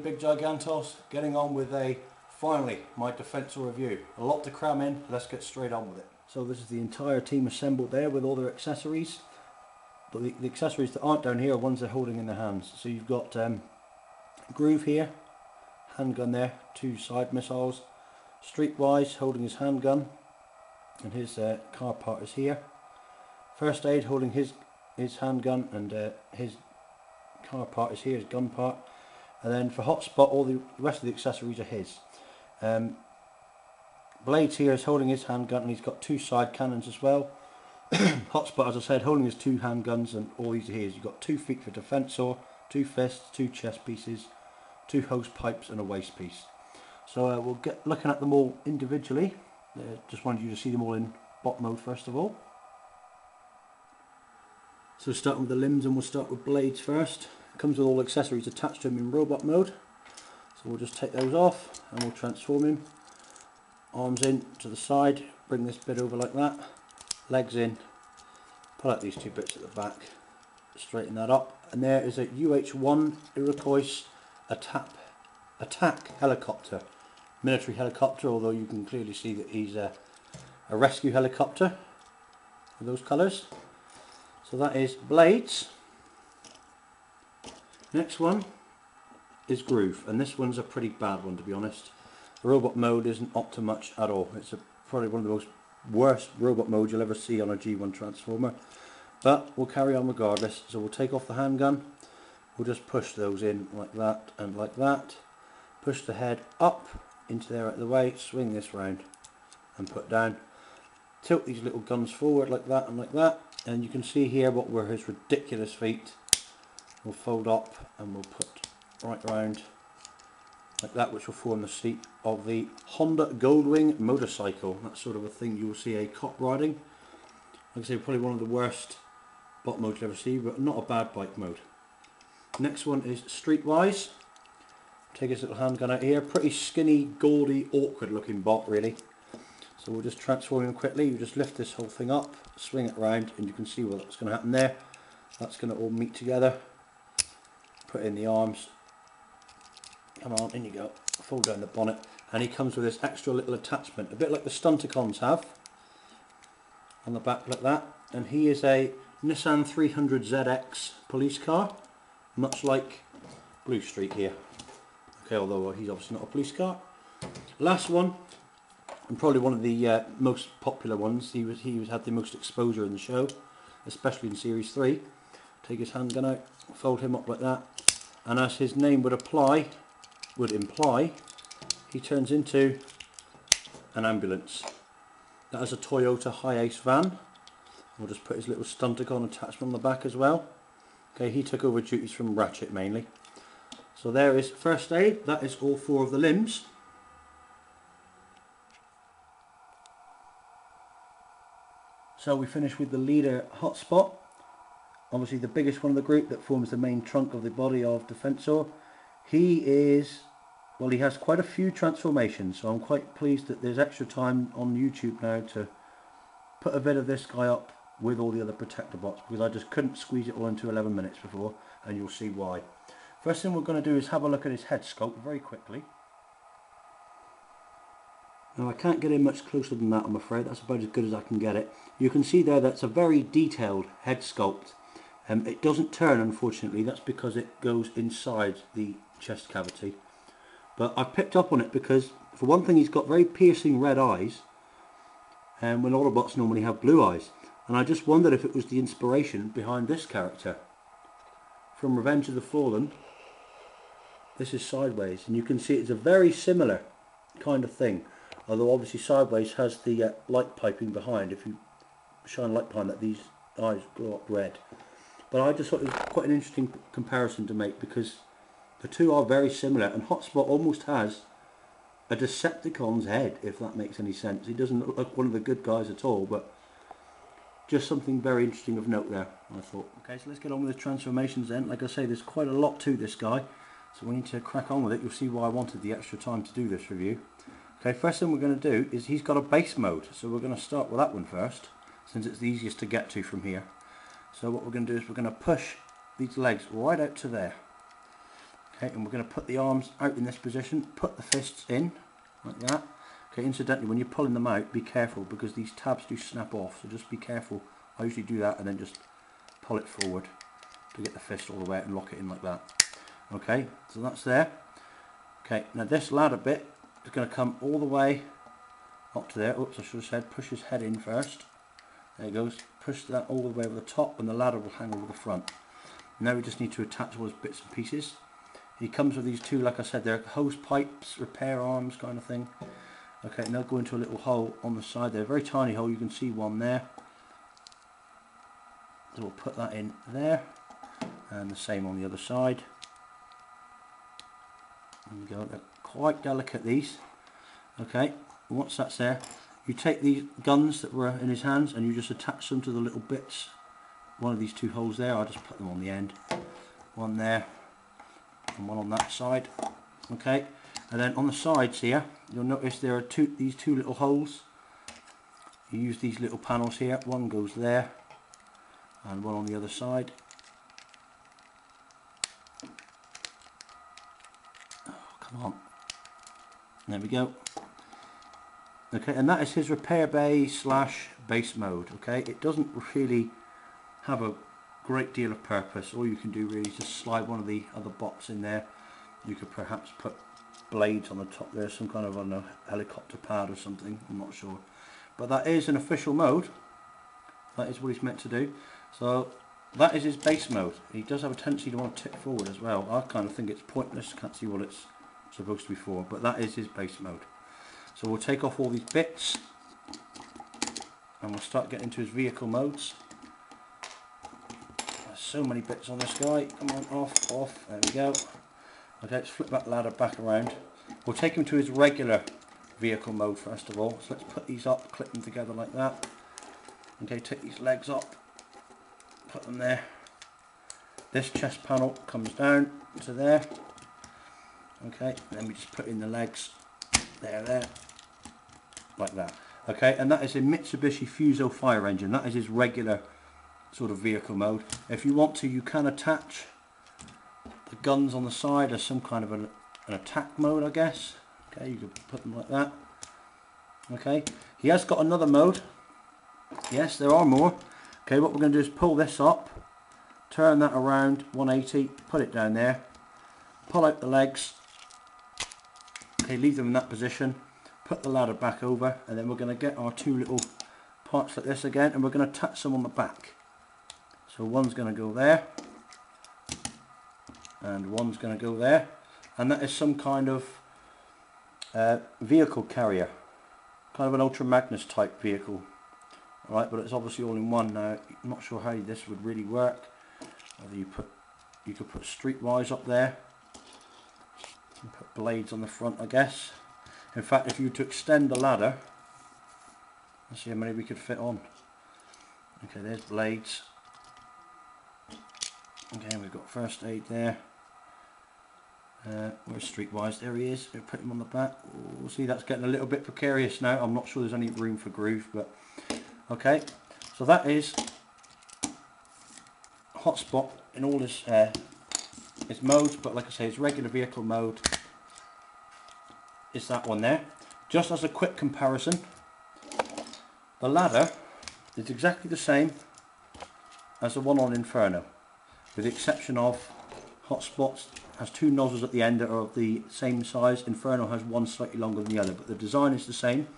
big gigantos, getting on with finally my Defensor review. A lot to cram in, let's get straight on with it. So this is the entire team assembled there with all their accessories. But the accessories that aren't down here are ones they're holding in their hands. So you've got Groove here, handgun there, 2 side missiles. Streetwise holding his handgun, and his car part is here. First Aid holding his handgun, and his car part is here, his gun part. And then for Hotspot, all the rest of the accessories are his. Blades here is holding his handgun, and he's got 2 side cannons as well. Hotspot, as I said, holding his 2 handguns, and all these are his. You've got 2 feet for Defensor, 2 fists, 2 chest pieces, 2 hose pipes, and a waist piece. So we'll get looking at them all individually. Just wanted you to see them all in bot mode first of all. So starting with the limbs, and we'll start with blades first. It comes with all accessories attached to him in robot mode. So we'll just take those off and we'll transform him. Arms in to the side, bring this bit over like that. Legs in, pull out these 2 bits at the back, straighten that up. And there is a UH-1 Iroquois attack helicopter. Military helicopter, although you can clearly see that he's a rescue helicopter with those colours. So that is blades. Next one is Groove, and this one's a pretty bad one, to be honest. The robot mode isn't up to much at all. It's probably one of the most worst robot modes you'll ever see on a G1 Transformer, but we'll carry on regardless. So we'll take off the handgun, we'll just push those in like that and like that, push the head up into there out of the way, swing this round and put down, tilt these little guns forward like that and like that, and you can see here what were his ridiculous feet. We'll fold up and we'll put right round like that, which will form the seat of the Honda Goldwing motorcycle. That's sort of a thing you'll see a cop riding. Like I say, probably one of the worst bot modes you'll ever see, but not a bad bike mode. Next one is Streetwise. Take his little handgun out here. Pretty skinny, gaudy, awkward looking bot really. So we'll just transform him quickly. You just lift this whole thing up, swing it around, and you can see what's going to happen there. That's going to all meet together. Put in the arms. Come on, in you go. Fold down the bonnet. And he comes with this extra little attachment, a bit like the Stunticons have. On the back like that. And he is a Nissan 300ZX police car. Much like Blue Street here. Okay, although he's obviously not a police car. Last one, and probably one of the most popular ones. He had the most exposure in the show, especially in Series 3. Take his handgun out, fold him up like that, and as his name would imply, he turns into an ambulance. That is a Toyota Hi-Ace van. We'll just put his little Stunticon attachment on the back as well. Okay, he took over duties from Ratchet mainly. So there is First Aid. That is all 4 of the limbs. So we finish with the leader, Hotspot. Obviously the biggest one of the group that forms the main trunk of the body of Defensor. He is, well, he has quite a few transformations, so I'm quite pleased that there's extra time on YouTube now to put a bit of this guy up with all the other Protectobots, because I just couldn't squeeze it all into 11 minutes before, and you'll see why. First thing we're going to do is have a look at his head sculpt very quickly. Now I can't get in much closer than that, I'm afraid. That's about as good as I can get it. You can see there that's a very detailed head sculpt. It doesn't turn, unfortunately. That's because it goes inside the chest cavity. But I've picked up on it because, for one thing, he's got very piercing red eyes, and when Autobots normally have blue eyes. And I just wondered if it was the inspiration behind this character. From Revenge of the Fallen, this is Sideways, and you can see it's a very similar kind of thing, although obviously Sideways has the light piping behind. If you shine light behind that, these eyes glow up red. But I just thought it was quite an interesting comparison to make, because the two are very similar, and Hotspot almost has a Decepticon's head, if that makes any sense. He doesn't look like one of the good guys at all, but just something very interesting of note there, I thought. Okay, so let's get on with the transformations then. Like I say, there's quite a lot to this guy, so we need to crack on with it. You'll see why I wanted the extra time to do this review. Okay, first thing we're going to do is he's got a base mode, so we're going to start with that one first, since it's the easiest to get to from here. So what we're going to do is we're going to push these legs right out to there. Okay, and we're going to put the arms out in this position, put the fists in, like that. Okay, incidentally, when you're pulling them out, be careful because these tabs do snap off, so just be careful. I usually do that and then just pull it forward to get the fist all the way out and lock it in like that. Okay, so that's there. Okay, now this ladder bit is going to come all the way up to there. Oops, I should have said push his head in first. There it goes. Push that all the way over the top and the ladder will hang over the front. Now we just need to attach all those bits and pieces. He comes with these two, like I said, they're hose pipes, repair arms kind of thing. Okay, and they'll go into a little hole on the side there, a very tiny hole, you can see one there. So we'll put that in there, and the same on the other side. There we go, they're quite delicate these. Okay, once that's there, you take these guns that were in his hands and you just attach them to the little bits. One of these two holes there, I'll just put them on the end. One there, and one on that side. Okay, and then on the sides here you'll notice there are these two little holes. You use these little panels here, one goes there and one on the other side. Oh, come on, there we go. Okay, and that is his repair bay / base mode. Okay, it doesn't really have a great deal of purpose. All you can do really is just slide one of the other bots in there. You could perhaps put blades on the top there, some kind of, I don't know, helicopter pad or something, I'm not sure. But that is an official mode. That is what he's meant to do. So that is his base mode. He does have a tendency to want to tip forward as well. I kind of think it's pointless, can't see what it's supposed to be for, but that is his base mode. So we'll take off all these bits and we'll start getting into his vehicle modes. So many bits on this guy. Come on, off, there we go. Okay, let's flip that ladder back around. We'll take him to his regular vehicle mode first of all. So let's put these up, clip them together like that. Okay, take these legs up, put them there. This chest panel comes down to there. Okay, and then we just put in the legs, there, like that. Okay, and that is a Mitsubishi Fuso fire engine. That is his regular sort of vehicle mode. If you want to, you can attach the guns on the side as some kind of an attack mode, I guess. Okay, you could put them like that. Okay, he has got another mode. Yes, there are more. Okay, what we're going to do is pull this up, turn that around 180, put it down there, pull out the legs. Okay, leave them in that position, put the ladder back over, and then we're going to get our two little parts like this again, and we're going to attach them on the back. So one's going to go there and one's going to go there, and that is some kind of vehicle carrier, kind of an Ultra Magnus type vehicle. Alright, but it's obviously all in one now. I'm not sure how this would really work. Whether you could put streetwise up there and put blades on the front, I guess. In fact, if you were to extend the ladder, let's see how many we could fit on. Okay, there's blades. Okay, we've got first aid there. Where's streetwise? There he is. We'll put him on the back. We'll see, that's getting a little bit precarious now. I'm not sure there's any room for groove, but okay. So that is hotspot in all his modes, but like I say, his regular vehicle mode is that one there. Just as a quick comparison, the ladder is exactly the same as the one on Inferno, with the exception of Hotspot's has two nozzles at the end that are of the same size. Inferno has one slightly longer than the other, but the design is the same.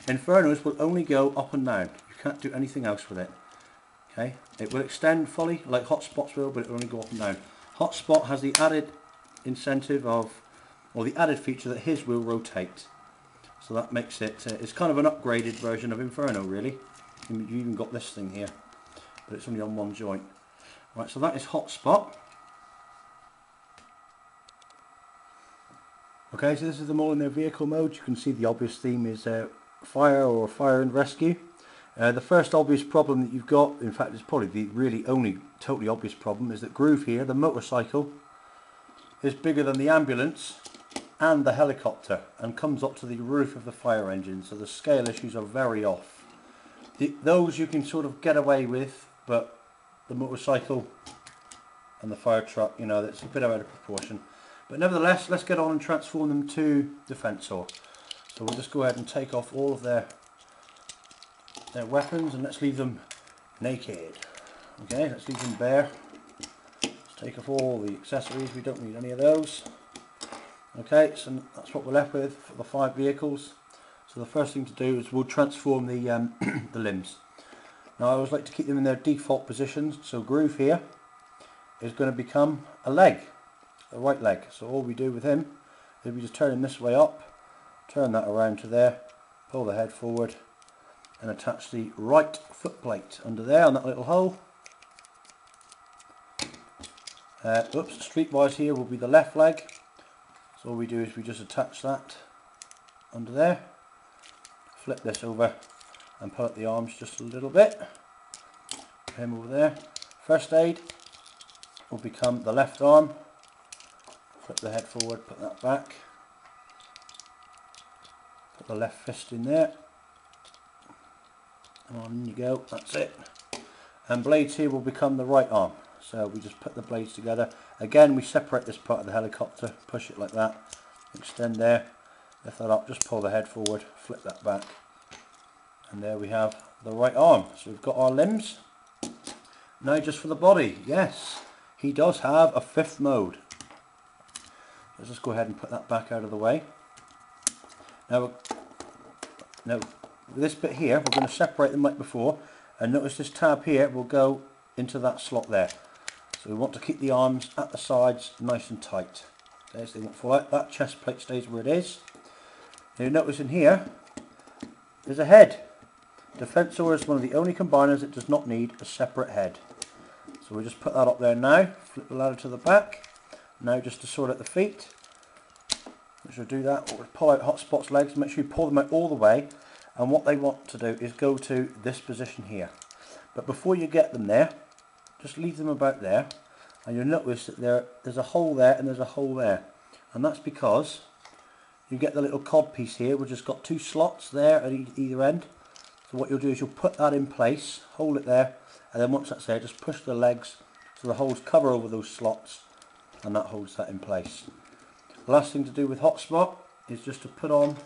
Inferno's will only go up and down. You can't do anything else with it. Okay, it will extend fully like Hotspot's will, but it will only go up and down. Hotspot has the added incentive of, or the added feature that his will rotate. So that makes it, it's kind of an upgraded version of Inferno really. You've even got this thing here, but it's only on one joint. Right, so that is Hotspot. Okay, so this is them all in their vehicle mode. You can see the obvious theme is fire or fire and rescue. The first obvious problem that you've got, in fact it's probably the really only totally obvious problem, is that Groove here, the motorcycle, is bigger than the ambulance and the helicopter and comes up to the roof of the fire engine, so the scale issues are very off. Those you can sort of get away with, but the motorcycle and the fire truck, you know, that's a bit out of proportion. But nevertheless, let's get on and transform them to Defensor. So we'll just go ahead and take off all of their weapons, and let's leave them naked. Okay, let's leave them bare. Let's take off all the accessories, we don't need any of those. Okay, so that's what we're left with for the 5 vehicles. So the first thing to do is we'll transform the the limbs. Now I always like to keep them in their default positions. So Groove here is going to become a leg, a right leg. So all we do with him is we just turn him this way up, turn that around to there, pull the head forward, and attach the right foot plate under there on that little hole. Streetwise here will be the left leg. So all we do is we just attach that under there, flip this over and pull up the arms just a little bit. Put him over there. First aid will become the left arm. Flip the head forward, put that back. Put the left fist in there. And on you go, that's it. And blades here will become the right arm. So we just put the blades together. Again, we separate this part of the helicopter, push it like that, extend there, lift that up, just pull the head forward, flip that back. And there we have the right arm. So we've got our limbs. Now just for the body. Yes, he does have a 5th mode. Let's just go ahead and put that back out of the way. Now this bit here, we're going to separate them like before. And notice this tab here will go into that slot there. So we want to keep the arms at the sides nice and tight. Okay, so they won't fall out. That chest plate stays where it is. Now you notice in here, there's a head. Defensor is one of the only combiners that does not need a separate head. So we'll just put that up there now, flip the ladder to the back. Now just to sort out the feet. We should do that. We'll pull out Hotspot's legs, make sure you pull them out all the way. And what they want to do is go to this position here. But before you get them there, just leave them about there. And you'll notice that there's a hole there and there's a hole there. And that's because you get the little cod piece here, which has got 2 slots there at either end. So what you'll do is you'll put that in place, hold it there, and then once that's there, just push the legs so the holes cover over those slots, and that holds that in place. The last thing to do with Hotspot is just to put on,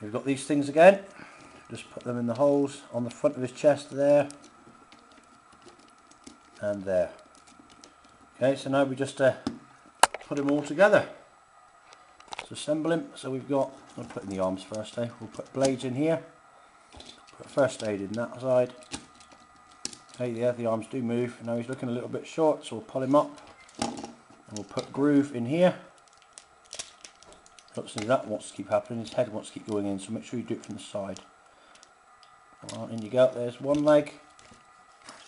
we've got these things again, just put them in the holes on the front of his chest there, and there. Okay, so now we just put them all together. Let's assemble him. So we've got, I'll put in the arms first, we'll put blades in here. Put first aid in that side. Okay, yeah, the arms do move. Now he's looking a little bit short, so we'll pull him up. And we'll put Groove in here. Looks like that wants to keep happening. His head wants to keep going in, so make sure you do it from the side. Well, in you go. There's one leg.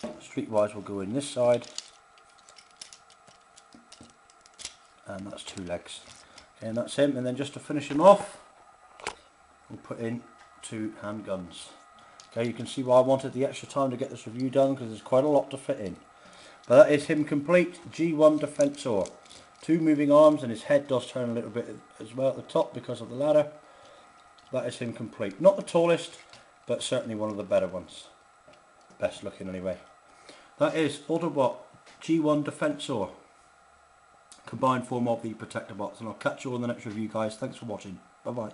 Streetwise will go in this side. And that's 2 legs. Okay, and that's him. And then just to finish him off, we'll put in 2 handguns. Okay, you can see why I wanted the extra time to get this review done, because there's quite a lot to fit in. But that is him complete, G1 Defensor. 2 moving arms, and his head does turn a little bit as well at the top because of the ladder. That is him complete. Not the tallest, but certainly one of the better ones. Best looking anyway. That is Autobot G1 Defensor. Combined form of the Protectobots, and I'll catch you all in the next review, guys. Thanks for watching. Bye bye.